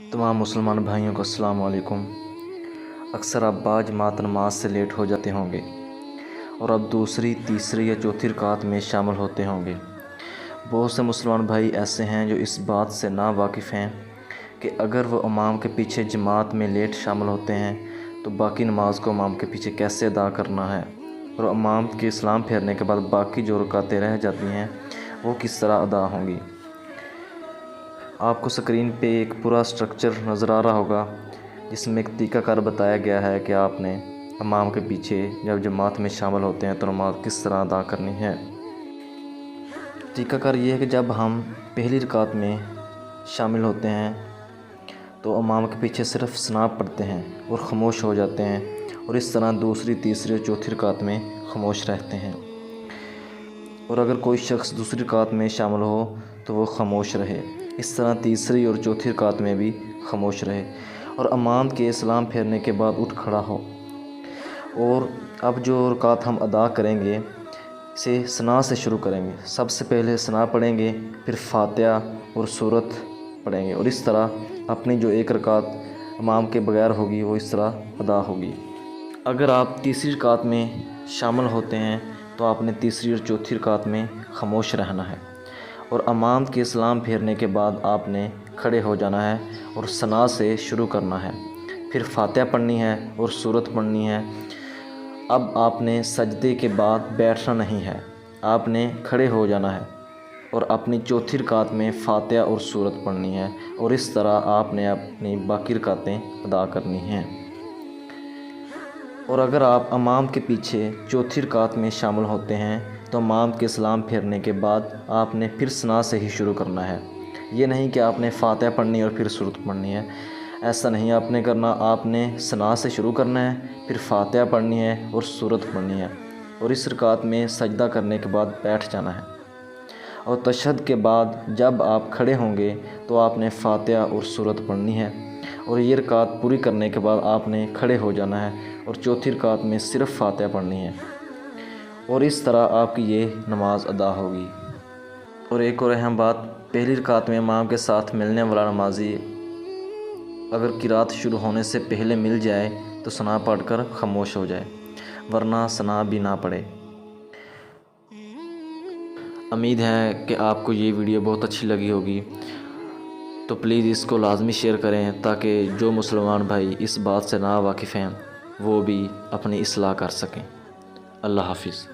तमाम मुसलमान भाइयों को अस्सलाम वालेकुम। अक्सर आप बाजमात नमाज से लेट हो जाते होंगे और अब दूसरी, तीसरी या चौथी रकात में शामिल होते होंगे। बहुत से मुसलमान भाई ऐसे हैं जो इस बात से ना वाकिफ़ हैं कि अगर वो इमाम के पीछे जमात में लेट शामिल होते हैं तो बाकी नमाज को इमाम के पीछे कैसे अदा करना है, और इमाम के सलाम फेरने के बाद बाकी जो रकातें रह जाती हैं वो किस तरह अदा होंगी। आपको स्क्रीन पे एक पूरा स्ट्रक्चर नज़र आ रहा होगा जिसमें एक तरीक़ाकार बताया गया है कि आपने इमाम के पीछे जब जमात में शामिल होते हैं तो नमाज किस तरह अदा करनी है। तरीक़ाकार ये है कि जब हम पहली रकात में शामिल होते हैं तो इमाम के पीछे सिर्फ़ सना पढ़ते हैं और ख़ामोश हो जाते हैं, और इस तरह दूसरी, तीसरी और चौथी रकात में ख़ामोश रहते हैं। और अगर कोई शख्स दूसरी रकात में शामिल हो तो वो ख़ामोश रहे, इस तरह तीसरी और चौथी रकात में भी ख़ामोश रहे और इमाम के सलाम फेरने के बाद उठ खड़ा हो। और अब जो रकात हम अदा करेंगे इसे सना से शुरू करेंगे। सबसे पहले सना पढ़ेंगे, फिर फातिहा और सूरत पढ़ेंगे, और इस तरह अपनी जो एक रकात इमाम के बगैर होगी वो इस तरह अदा होगी। अगर आप तीसरी रकात में शामिल होते हैं तो आपने तीसरी और चौथी रकात में ख़ामोश रहना है, और इमाम के सलाम फेरने के बाद आपने खड़े हो जाना है और सना से शुरू करना है। फिर फातिहा पढ़नी है और सूरत पढ़नी है। अब आपने सजदे के बाद बैठना नहीं है, आपने खड़े हो जाना है और अपनी चौथी रकात में फातिहा और सूरत पढ़नी है, और इस तरह आपने अपनी बाकी रकातें अदा करनी हैं। और अगर आप इमाम के पीछे चौथी रकात में शामिल होते हैं तो इमाम के सलाम फेरने के बाद आपने फिर सना से ही शुरू करना है। ये नहीं कि आपने फातिहा पढ़नी और फिर सूरत पढ़नी है, ऐसा नहीं आपने करना। आपने सना से शुरू करना है, फिर फातिहा पढ़नी है और सूरत पढ़नी है, और इस रकात में सजदा करने के बाद बैठ जाना है। और तशहद के बाद जब आप खड़े होंगे तो आपने फातिहा और सूरत पढ़नी है, और ये रकात पूरी करने के बाद आपने खड़े हो जाना है और चौथी रकात में सिर्फ़ फातिहा पढ़नी है, और इस तरह आपकी ये नमाज अदा होगी। और एक और अहम बात, पहली रकात में इमाम के साथ मिलने वाला नमाजी अगर किरात शुरू होने से पहले मिल जाए तो सना पढ़कर ख़ामोश हो जाए, वरना सना भी ना पढ़े। उम्मीद है कि आपको ये वीडियो बहुत अच्छी लगी होगी, तो प्लीज़ इसको लाजमी शेयर करें ताकि जो मुसलमान भाई इस बात से ना वाकिफ़ हैं वो भी अपनी इस्लाह कर सकें। अल्लाह हाफिज़।